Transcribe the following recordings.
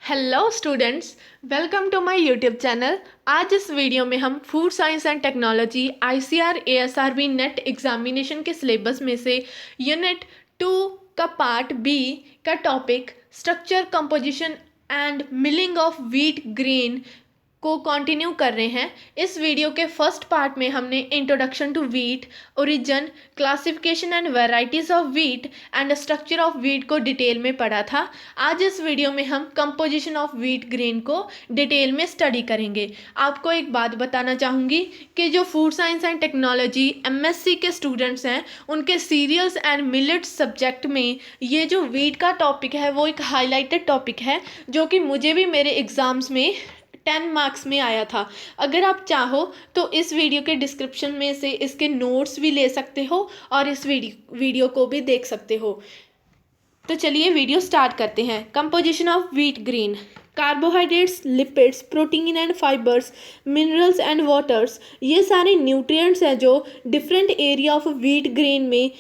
Hello students, welcome to my YouTube channel. आज इस video में हम food science and technology ICR ASRB NET examination के syllabus में से यूनिट 2 का पार्ट बी का topic structure composition and milling of wheat grain को कंटिन्यू कर रहे हैं। इस वीडियो के फर्स्ट पार्ट में हमने introduction to wheat, origin, classification and varieties of wheat and structure of wheat को डिटेल में पढ़ा था। आज इस वीडियो में हम कंपोजिशन ऑफ व्हीट ग्रेन को डिटेल में स्टडी करेंगे। आपको एक बात बताना चाहूँगी कि जो food science and technology MSc के स्टूडेंट्स हैं, उनके सीरियल्स एंड मिलेट्स सब्जेक्ट में ये जो व्हीट का टॉपिक है वो एक हाईलाइटेड टॉपिक है, जो कि मुझे भी मेरे एग्ज़ाम्स में 10 मार्क्स में आया था। अगर आप चाहो तो इस वीडियो के डिस्क्रिप्शन में से इसके नोट्स भी ले सकते हो और इस वीडियो को भी देख सकते हो। तो चलिए वीडियो स्टार्ट करते हैं। Composition of wheat grain. Carbohydrates, lipids, protein and fibres, minerals and waters, ये सारे न्यूट्रिएंट्स हैं जो different area of wheat grain में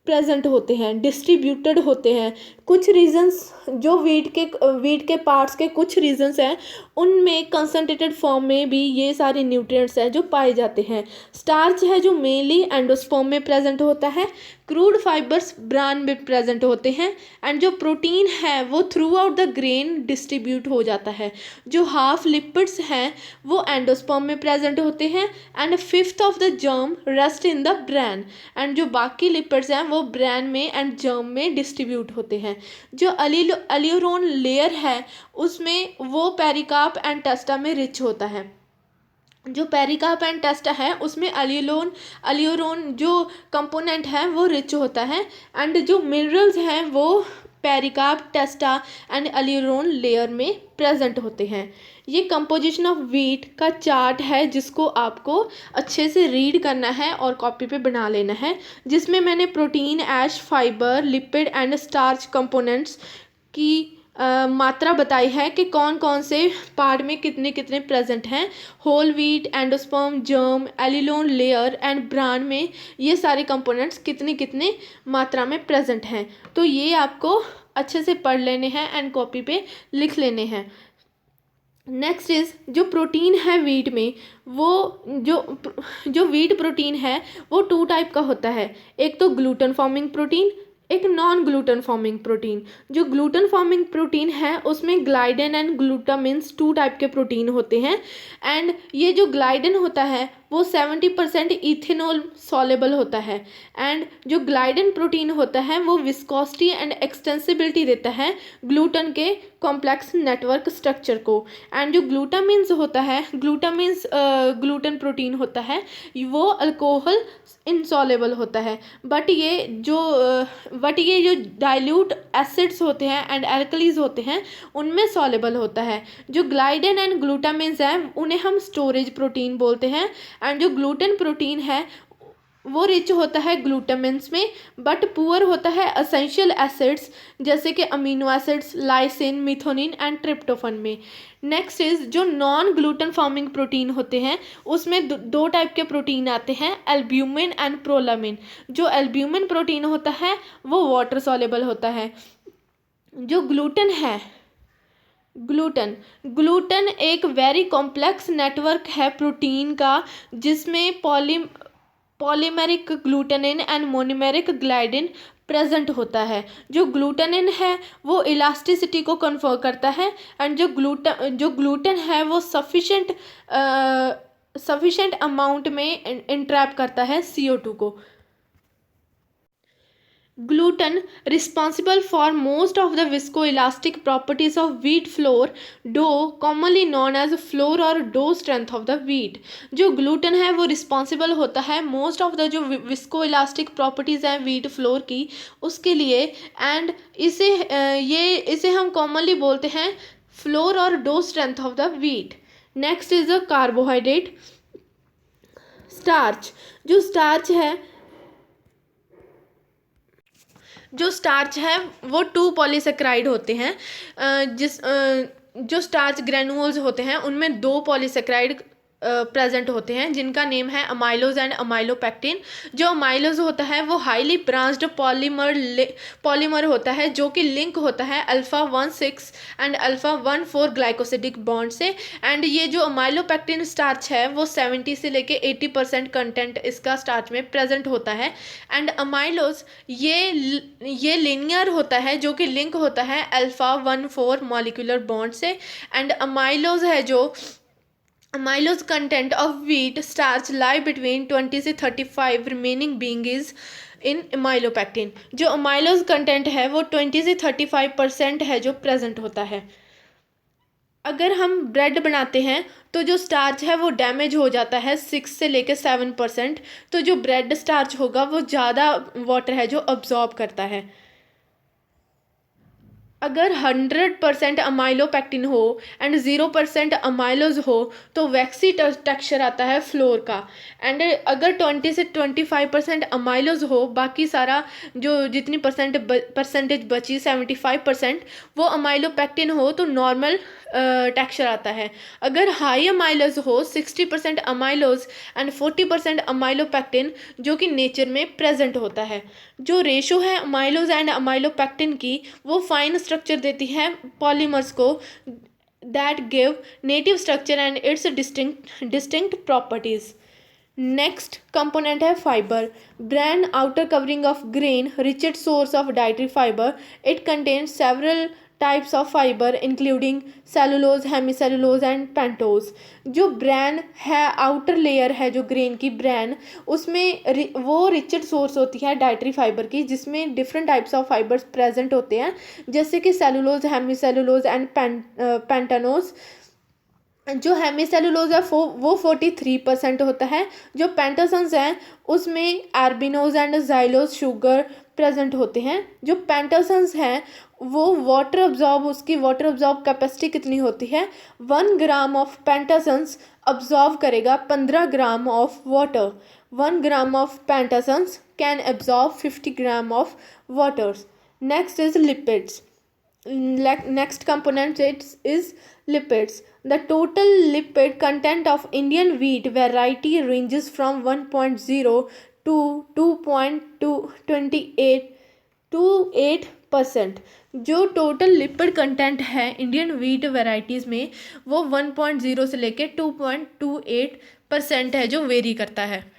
प्रेजेंट होते हैं, डिस्ट्रीब्यूटेड होते हैं। कुछ रीजन्स जो व्हीट के पार्ट्स के कुछ रीजन्स हैं, उनमें कंसनट्रेटेड फॉर्म में भी ये सारे न्यूट्रिएंट्स हैं जो पाए जाते हैं। स्टार्च है जो मेनली एंडोस्पर्म में प्रेजेंट होता है। क्रूड फाइबर्स ब्रान में प्रेजेंट होते हैं। एंड जो प्रोटीन है वो through out the grain distribute हो जाता है। जो हाफ लिपिड्स हैं वो एंडोस्पर्म में प्रेजेंट होते हैं। And fifth of the germ rest in the brain. And जो बाकी लिपिड्स हैं वो ब्रेन में एंड जर्म में डिस्ट्रीब्यूट होते हैं। जो अल्यूरोन लेयर है उसमें वो पेरिकार्प एंड टेस्टा में रिच होता है। जो पेरिकार्प एंड टेस्टा है उसमें अल्यूरोन जो कंपोनेंट है वो रिच होता है। एंड जो मिनरल्स हैं वो पेरिकार्प, टेस्टा एंड अल्यूरोन लेयर में प्रेजेंट होते हैं। ये कंपोजिशन ऑफ व्हीट का चार्ट है जिसको आपको अच्छे से रीड करना है और कॉपी पे बना लेना है, जिसमें मैंने protein, ash, fibre, lipid and starch components की मात्रा बताई है कि कौन कौन से पार्ट में कितने कितने प्रेजेंट हैं। Whole wheat, endosperm, germ, aleurone layer and bran में ये सारे कंपोनेंट्स कितने कितने मात्रा में प्रेजेंट हैं। तो ये आपको अच्छे से पढ़ लेने हैं एंड कॉपी पे लिख लेने हैं। नेक्स्ट इज़ जो प्रोटीन है व्हीट में, वो जो व्हीट प्रोटीन है वो 2 टाइप का होता है। एक तो ग्लूटन फॉर्मिंग प्रोटीन, एक नॉन ग्लूटन फॉर्मिंग प्रोटीन। जो ग्लूटन फॉर्मिंग प्रोटीन है उसमें ग्लाइडिन एंड ग्लूटामिन्स 2 टाइप के प्रोटीन होते हैं। एंड ये जो ग्लाइडिन होता है वो 70% इथेनॉल सॉलेबल होता है। एंड जो ग्लाइडिन प्रोटीन होता है वो विस्कोसिटी एंड एक्सटेंसिबिलिटी देता है ग्लूटन के कॉम्प्लेक्स नेटवर्क स्ट्रक्चर को। एंड जो ग्लूटामिन्स होता है, ग्लूटन प्रोटीन होता है, वो अल्कोहल इनसॉलेबल होता है। बट ये जो डाइल्यूट एसिड्स होते हैं एंड एल्कलीज होते हैं उनमें सॉलेबल होता है। जो ग्लाइडिन एंड ग्लूटामिन्स हैं उन्हें हम स्टोरेज प्रोटीन बोलते हैं। एंड जो ग्लूटेन प्रोटीन है वो रिच होता है ग्लूटामिन्स में, बट पुअर होता है एसेंशियल एसिड्स जैसे कि amino acids, lysine, methionine and tryptophan में। नेक्स्ट इज जो नॉन ग्लूटन फॉर्मिंग प्रोटीन होते हैं उसमें 2 टाइप के प्रोटीन आते हैं, एल्ब्यूमिन एंड प्रोलामिन। जो एल्ब्यूमिन प्रोटीन होता है वो वाटर सॉलेबल होता है। जो ग्लूटन है, ग्लूटन एक वेरी कॉम्प्लेक्स नेटवर्क है प्रोटीन का, जिसमें polymeric glutenin and monomeric gliadin present होता है। जो ग्लूटेनिन है वो इलास्टिसिटी को कन्फर करता है। एंड जो ग्लूटेन है वो सफिशेंट अमाउंट में इंट्रैप करता है CO2 को। Gluten responsible for most of the viscoelastic properties of wheat flour dough, commonly known as flour or dough strength of the wheat। जो ग्लूटेन है वो रिस्पॉन्सिबल होता है मोस्ट ऑफ द जो विस्कोइलास्टिक प्रॉपर्टीज़ हैं व्हीट फ्लोर की, उसके लिए। एंड इसे हम कॉमनली बोलते हैं फ्लोर और dough strength of the wheat. Next is a carbohydrate. Starch. जो स्टार्च है वो 2 पॉलीसेक्राइड होते हैं। जो स्टार्च ग्रेनुअल्स होते हैं उनमें 2 पॉलीसेक्राइड प्रेजेंट होते हैं, जिनका नेम है अमाइलोज एंड अमाइलोपेक्टिन। जो अमाइलोज होता है वो हाईली ब्रांच्ड पॉलीमर होता है, जो कि लिंक होता है alpha 1,6 and alpha 1,4 glycosidic bond से। एंड ये जो अमाइलोपेक्टिन स्टार्च है वो 70 से लेके 80% कंटेंट इसका स्टार्च में प्रेजेंट होता है। एंड अमाइलोज ये लिनियर होता है, जो कि लिंक होता है अल्फा 1,4 मॉलिक्यूलर बॉन्ड से। एंड अमाइलोज है जो amylose content of wheat starch lie between 20 से 35, remaining being is in amylopectin। जो amylose content है वो 20 से 35% है जो प्रेजेंट होता है। अगर हम ब्रेड बनाते हैं तो जो स्टार्च है वो डैमेज हो जाता है 6 से लेकर 7%। तो जो ब्रेड स्टार्च होगा वो ज़्यादा वाटर है जो अब्जॉर्ब करता है। अगर 100% अमाइलोपेक्टिन हो एंड 0% अमाइलोज हो तो वैक्सी टेक्सचर आता है फ्लोर का। एंड अगर 20 से 25% अमाइलोज हो, बाकी सारा जो जितनी परसेंटेज बची 75% वो अमाइलोपेक्टिन हो तो नॉर्मल टेक्सचर आता है। अगर हाई अमाइलोज हो 60% अमाइलोज एंड 40% अमाइलोपेक्टिन, जो कि नेचर में प्रेजेंट होता है। जो रेशो है अमाइलोज एंड अमाइलोपेक्टिन की वो फाइन स्ट्रक्चर देती है पॉलीमर्स को, that give native structure and its distinct properties. Next component है fibre. Bran outer covering of grain riched source of dietary fibre. It contains several types of fibre including cellulose, hemicellulose and pentose. जो bran है, outer layer है जो grain की bran, उसमें वो reached source होती है डाइटरी फाइबर की, जिसमें different types of fibres present होते हैं, जैसे कि सेलुलोज, हेमीसेलुलोज एंड पेंटानोज। जो हेमीसेलुलोज है वो 43% होता है। जो पेंटासन्स हैं उसमें एर्बिनोज एंड जाइलोज शुगर प्रेजेंट होते हैं। जो पेंटासन्स हैं वो उसकी वाटर ऑब्जॉर्ब कैपेसिटी कितनी होती है, 1 ग्राम ऑफ पेंटासन्स अब्जॉर्ब करेगा 15 gram of water. 1 gram of pentosans can absorb 50 gram of waters. Next is lipids. Next component is lipids. The total lipid content of Indian wheat variety ranges from 1.0 to 2.28%। जो total lipid content है Indian wheat varieties में वो 1.0 से लेके 2.28% है, जो very करता है।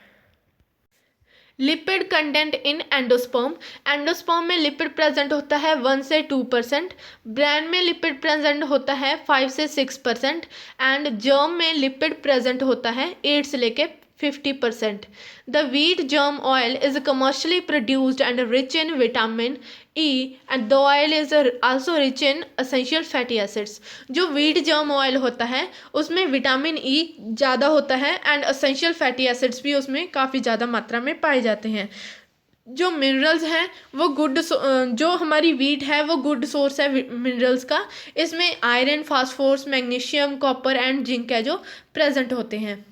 Lipid content in endosperm. Endosperm में लिपिड प्रेजेंट होता है 1 से 2%। ब्रेन में लिपिड प्रेजेंट होता है 5 से 6%। एंड जर्म में लिपिड प्रेजेंट होता है 8 से लेके 50%. The wheat germ oil is commercially produced and rich in vitamin E, and the oil is also rich in essential fatty acids. जो wheat germ oil होता है उसमें विटामिन ई ज़्यादा होता है एंड essential fatty acids भी उसमें काफ़ी ज़्यादा मात्रा में पाए जाते हैं। जो मिनरल्स हैं वो जो हमारी वीट है वो गुड सोर्स है मिनरल्स का। इसमें iron, phosphorus, magnesium, copper and zinc है जो प्रेजेंट होते हैं।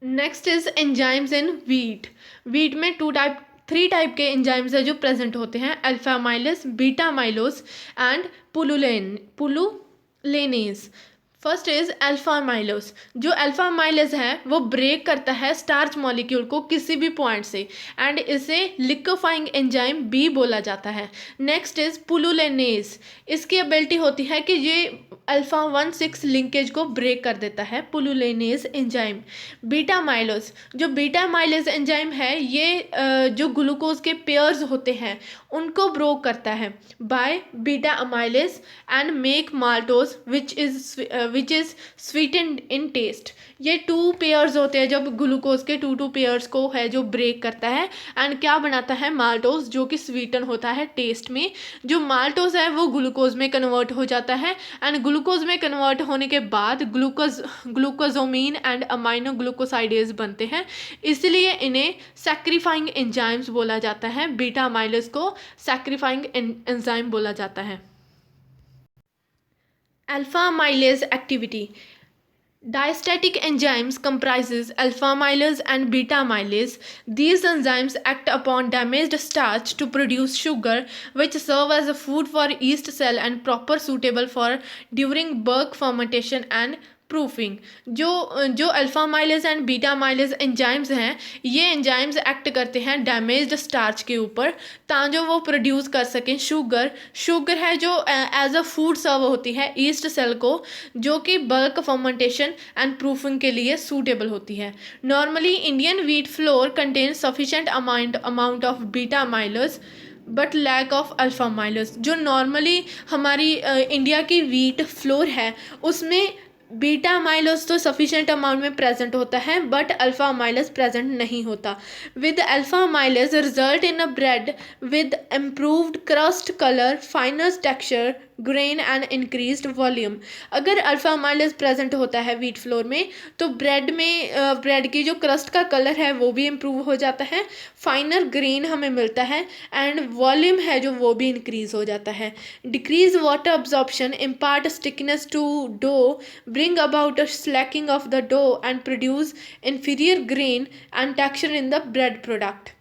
Next is enzymes in wheat. Wheat में 3 टाइप के एंजाइम्स है जो प्रेजेंट होते हैं, alpha amylase, beta amylose and pullulanase. First is alpha amylose. जो अल्फा अमाइलेज है वो ब्रेक करता है स्टार्च मॉलिक्यूल को किसी भी पॉइंट से एंड इसे लिक्विफाइंग एंजाइम बी बोला जाता है। Next is pullulanase. इसकी एबिलिटी होती है कि ये अल्फा 1,6 लिंकेज को ब्रेक कर देता है, पुलुलेनेज एंजाइम। Beta amylose. जो बीटा अमाइलेज एंजाइम है ये जो ग्लूकोज के पेयर्स होते हैं उनको ब्रोक करता है by beta amylase and make maltose which is sweetened in taste. ये 2 पेयर्स होते हैं, जब ग्लूकोज के 2 पेयर्स को है जो ब्रेक करता है एंड क्या बनाता है, माल्टोज, जो कि स्वीटन होता है टेस्ट में। जो माल्टोज है वो ग्लूकोज में कन्वर्ट हो जाता है एंड ग्लूकोज में कन्वर्ट होने के बाद ग्लूकोजोमीन एंड अमाइनो ग्लूकोसाइडेज बनते हैं, इसलिए इन्हें सैक्रिफाइंग एंजाइम्स बोला जाता है। बीटा अमाइलेज को सैक्रिफाइंग एंजाइम बोला जाता है। Alpha amylase activity. Diastatic enzymes comprises alpha amylase and beta amylase. These enzymes act upon damaged starch to produce sugar, which serve as a food for yeast cell and proper suitable for during bulk fermentation and proofing. जो alpha amylase and beta amylase enzymes हैं, ये enzymes act करते हैं damaged starch के ऊपर, ताकि वो produce कर सकें शुगर है जो एज अ फूड सर्व होती है ईस्ट सेल को, जो कि बल्क फर्मेंटेशन एंड प्रूफिंग के लिए सूटेबल होती है। Normally Indian wheat flour contain sufficient amount of beta amylase but lack of alpha amylase. जो नॉर्मली हमारी इंडिया की व्हीट फ्लोर है, उसमें बीटा माइलेज तो सफिशेंट अमाउंट में प्रेजेंट होता है, बट अल्फ़ा माइलेज प्रेजेंट नहीं होता। With alpha amylase result in a bread with improved crust colour, finer texture, grain and increased volume. अगर अल्फ़ा माइलेज प्रेजेंट होता है व्हीट फ्लोर में, तो ब्रेड की जो क्रस्ट का कलर है वो भी इम्प्रूव हो जाता है, फाइनर ग्रेन हमें मिलता है, एंड वॉल्यूम है जो वो भी इंक्रीज हो जाता है। Decrease water absorption, impart stickiness to dough, bring about a slacking of the dough and produce inferior grain and texture in the bread product.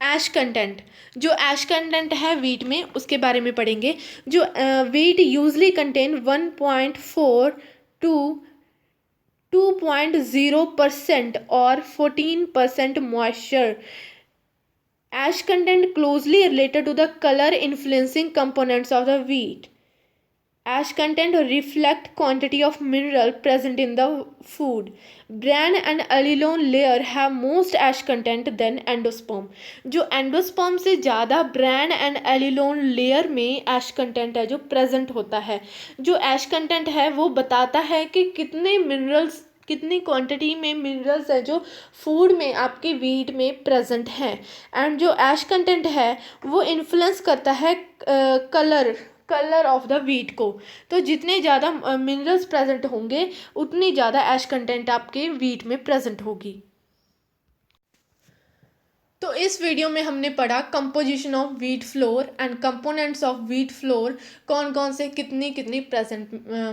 Ash content, जो ऐश कंटेंट है wheat में उसके बारे में पढ़ेंगे। जो वीट यूजली कंटेन 1.4 to 2.0% और 14% moisture. Ash content closely related to the color influencing components of the wheat. Ash content reflect quantity of mineral present in the food. Bran and allelone layer have most ash content than endosperm. जो endosperm से ज़्यादा bran and एलिलोन layer में ऐश content है जो present होता है। जो ash content है वो बताता है कि कितनी क्वांटिटी में मिनरल्स है जो फूड में आपके वीट में प्रेजेंट हैं। एंड जो ऐश कंटेंट है वो इन्फ्लुएंस करता है कलर ऑफ द वीट को। तो जितने ज़्यादा मिनरल्स प्रेजेंट होंगे उतनी ज़्यादा ऐश कंटेंट आपके वीट में प्रेजेंट होगी। तो इस वीडियो में हमने पढ़ा composition of wheat flour and components of wheat flour, कौन कौन से कितनी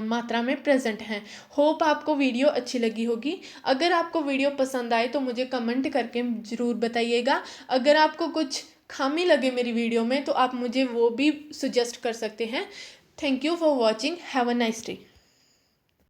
मात्रा में प्रेजेंट हैं। होप आपको वीडियो अच्छी लगी होगी। अगर आपको वीडियो पसंद आए तो मुझे कमेंट करके ज़रूर बताइएगा। अगर आपको कुछ खामी लगे मेरी वीडियो में तो आप मुझे वो भी सजेस्ट कर सकते हैं। Thank you for watching. Have a nice day.